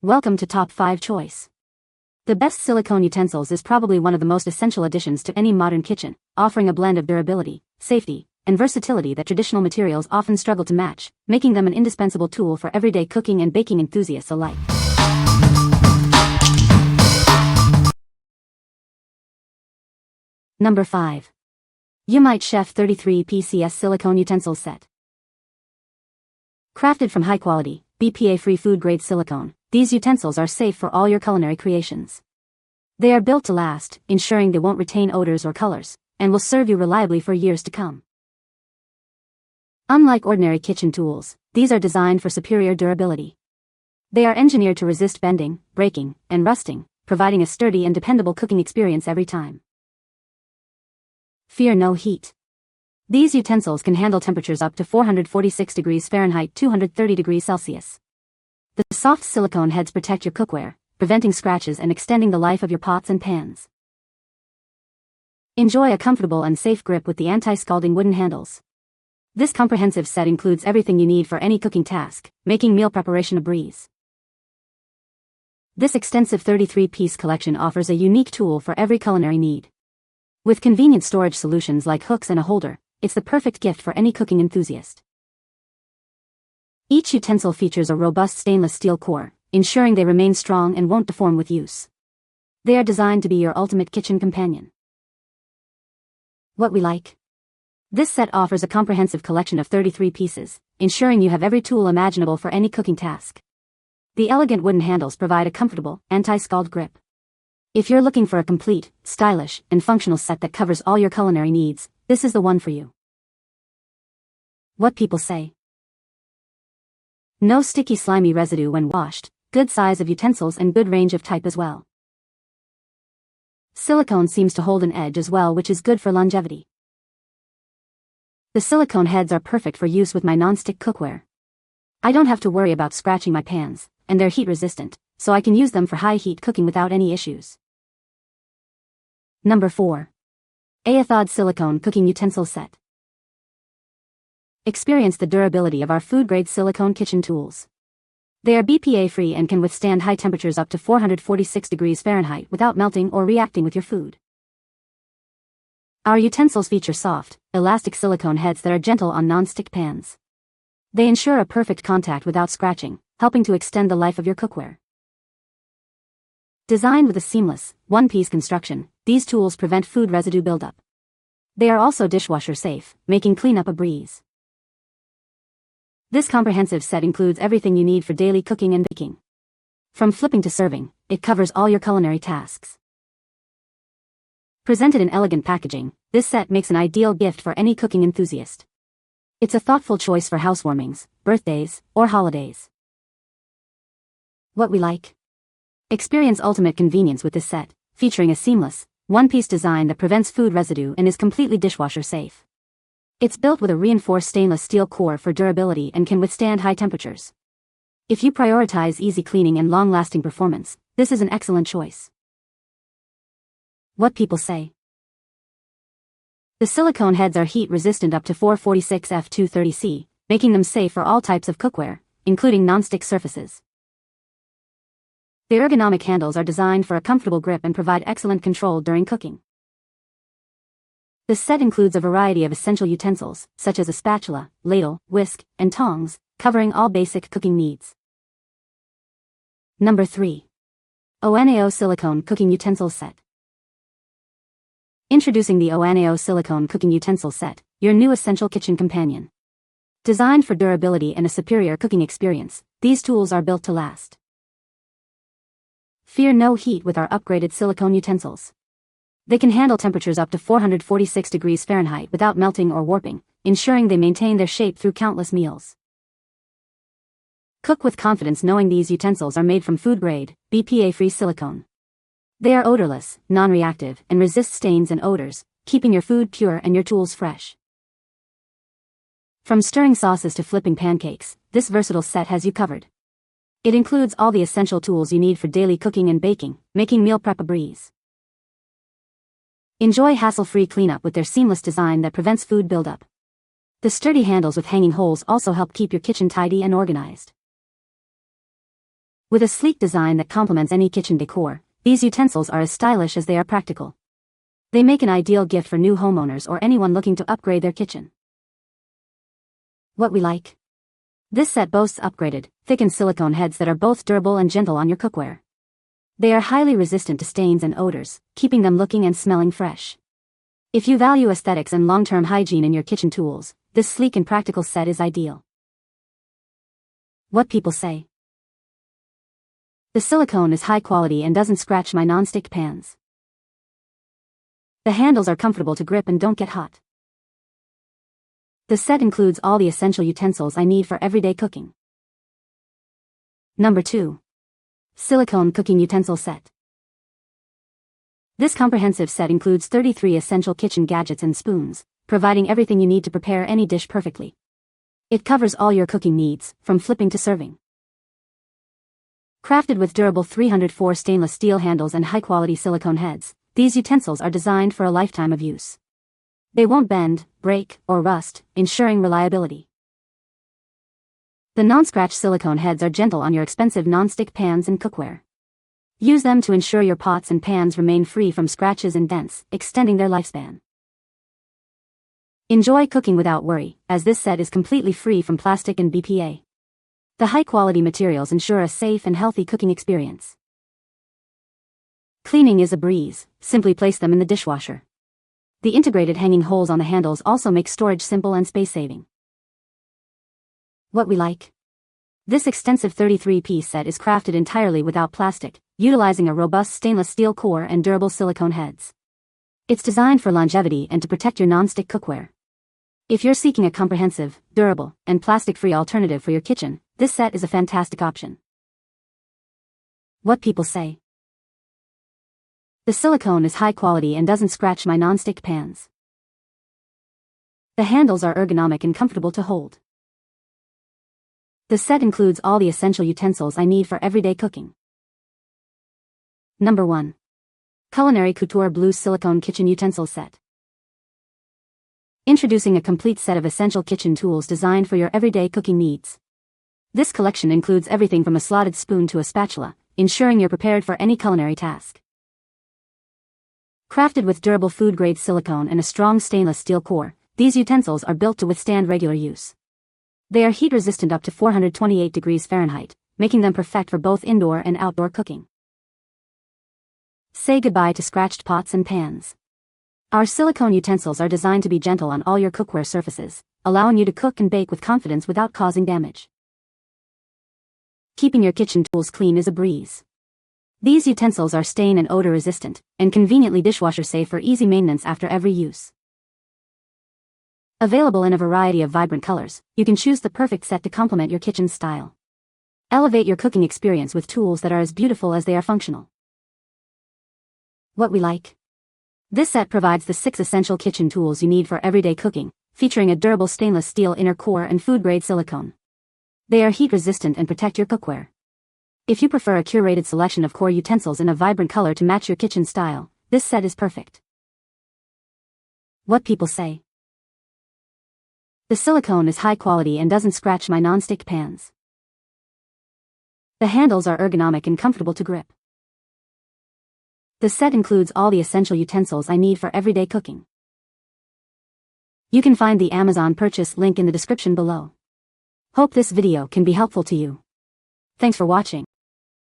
Welcome to Top 5 Choice. The best silicone utensils is probably one of the most essential additions to any modern kitchen, offering a blend of durability, safety, and versatility that traditional materials often struggle to match, making them an indispensable tool for everyday cooking and baking enthusiasts alike. Number 5. Umite Chef 33 PCS Silicone Utensils Set. Crafted from high-quality, BPA-free food-grade silicone, these utensils are safe for all your culinary creations. They are built to last, ensuring they won't retain odors or colors, and will serve you reliably for years to come. Unlike ordinary kitchen tools, these are designed for superior durability. They are engineered to resist bending, breaking, and rusting, providing a sturdy and dependable cooking experience every time. Fear no heat. These utensils can handle temperatures up to 446 degrees Fahrenheit 230 degrees Celsius. The soft silicone heads protect your cookware, preventing scratches and extending the life of your pots and pans. Enjoy a comfortable and safe grip with the anti-scalding wooden handles. This comprehensive set includes everything you need for any cooking task, making meal preparation a breeze. This extensive 33-piece collection offers a unique tool for every culinary need. With convenient storage solutions like hooks and a holder, it's the perfect gift for any cooking enthusiast. Each utensil features a robust stainless steel core, ensuring they remain strong and won't deform with use. They are designed to be your ultimate kitchen companion. What we like? This set offers a comprehensive collection of 33 pieces, ensuring you have every tool imaginable for any cooking task. The elegant wooden handles provide a comfortable, anti-scald grip. If you're looking for a complete, stylish, and functional set that covers all your culinary needs, this is the one for you. What people say. No sticky slimy residue when washed, good size of utensils and good range of type as well. Silicone seems to hold an edge as well, which is good for longevity. The silicone heads are perfect for use with my non-stick cookware. I don't have to worry about scratching my pans, and they're heat resistant, so I can use them for high heat cooking without any issues. Number 4. AOTHOD Silicone Cooking Utensils Set. Experience the durability of our food-grade silicone kitchen tools. They are BPA-free and can withstand high temperatures up to 446 degrees Fahrenheit without melting or reacting with your food. Our utensils feature soft, elastic silicone heads that are gentle on non-stick pans. They ensure a perfect contact without scratching, helping to extend the life of your cookware. Designed with a seamless, one-piece construction, these tools prevent food residue buildup. They are also dishwasher safe, making cleanup a breeze. This comprehensive set includes everything you need for daily cooking and baking. From flipping to serving, it covers all your culinary tasks. Presented in elegant packaging, this set makes an ideal gift for any cooking enthusiast. It's a thoughtful choice for housewarmings, birthdays, or holidays. What we like? Experience ultimate convenience with this set, featuring a seamless, one-piece design that prevents food residue and is completely dishwasher safe. It's built with a reinforced stainless steel core for durability and can withstand high temperatures. If you prioritize easy cleaning and long-lasting performance, this is an excellent choice. What people say. The silicone heads are heat-resistant up to 446 F230C, making them safe for all types of cookware, including non-stick surfaces. The ergonomic handles are designed for a comfortable grip and provide excellent control during cooking. The set includes a variety of essential utensils, such as a spatula, ladle, whisk, and tongs, covering all basic cooking needs. Number 3. OANNAO Silicone Cooking Utensils Set. Introducing the OANNAO Silicone Cooking Utensils Set, your new essential kitchen companion. Designed for durability and a superior cooking experience, these tools are built to last. Fear no heat with our upgraded silicone utensils. They can handle temperatures up to 446 degrees Fahrenheit without melting or warping, ensuring they maintain their shape through countless meals. Cook with confidence knowing these utensils are made from food-grade, BPA-free silicone. They are odorless, non-reactive, and resist stains and odors, keeping your food pure and your tools fresh. From stirring sauces to flipping pancakes, this versatile set has you covered. It includes all the essential tools you need for daily cooking and baking, making meal prep a breeze. Enjoy hassle-free cleanup with their seamless design that prevents food buildup. The sturdy handles with hanging holes also help keep your kitchen tidy and organized. With a sleek design that complements any kitchen decor, these utensils are as stylish as they are practical. They make an ideal gift for new homeowners or anyone looking to upgrade their kitchen. What we like. This set boasts upgraded, thickened silicone heads that are both durable and gentle on your cookware. They are highly resistant to stains and odors, keeping them looking and smelling fresh. If you value aesthetics and long-term hygiene in your kitchen tools, this sleek and practical set is ideal. What people say. The silicone is high quality and doesn't scratch my non-stick pans. The handles are comfortable to grip and don't get hot. The set includes all the essential utensils I need for everyday cooking. Number 2. Silicone Cooking Utensils Set. This comprehensive set includes 33 essential kitchen gadgets and spoons, providing everything you need to prepare any dish perfectly. It covers all your cooking needs, from flipping to serving. Crafted with durable 304 stainless steel handles and high-quality silicone heads, these utensils are designed for a lifetime of use. They won't bend, break, or rust, ensuring reliability. The non-scratch silicone heads are gentle on your expensive non-stick pans and cookware. Use them to ensure your pots and pans remain free from scratches and dents, extending their lifespan. Enjoy cooking without worry, as this set is completely free from plastic and BPA. The high-quality materials ensure a safe and healthy cooking experience. Cleaning is a breeze, simply place them in the dishwasher. The integrated hanging holes on the handles also make storage simple and space-saving. What we like. This extensive 33-piece set is crafted entirely without plastic, utilizing a robust stainless steel core and durable silicone heads. It's designed for longevity and to protect your non-stick cookware. If you're seeking a comprehensive, durable, and plastic-free alternative for your kitchen, this set is a fantastic option. What people say. The silicone is high quality and doesn't scratch my non-stick pans. The handles are ergonomic and comfortable to hold. The set includes all the essential utensils I need for everyday cooking. Number 1. Culinary Couture Blue Silicone Kitchen Utensils Set. Introducing a complete set of essential kitchen tools designed for your everyday cooking needs. This collection includes everything from a slotted spoon to a spatula, ensuring you're prepared for any culinary task. Crafted with durable food-grade silicone and a strong stainless steel core, these utensils are built to withstand regular use. They are heat-resistant up to 428 degrees Fahrenheit, making them perfect for both indoor and outdoor cooking. Say goodbye to scratched pots and pans. Our silicone utensils are designed to be gentle on all your cookware surfaces, allowing you to cook and bake with confidence without causing damage. Keeping your kitchen tools clean is a breeze. These utensils are stain and odor resistant, and conveniently dishwasher safe for easy maintenance after every use. Available in a variety of vibrant colors, you can choose the perfect set to complement your kitchen style. Elevate your cooking experience with tools that are as beautiful as they are functional. What we like. This set provides the 6 essential kitchen tools you need for everyday cooking, featuring a durable stainless steel inner core and food-grade silicone. They are heat-resistant and protect your cookware. If you prefer a curated selection of core utensils in a vibrant color to match your kitchen style, this set is perfect. What people say. The silicone is high quality and doesn't scratch my non-stick pans. The handles are ergonomic and comfortable to grip. The set includes all the essential utensils I need for everyday cooking. You can find the Amazon purchase link in the description below. Hope this video can be helpful to you. Thanks for watching.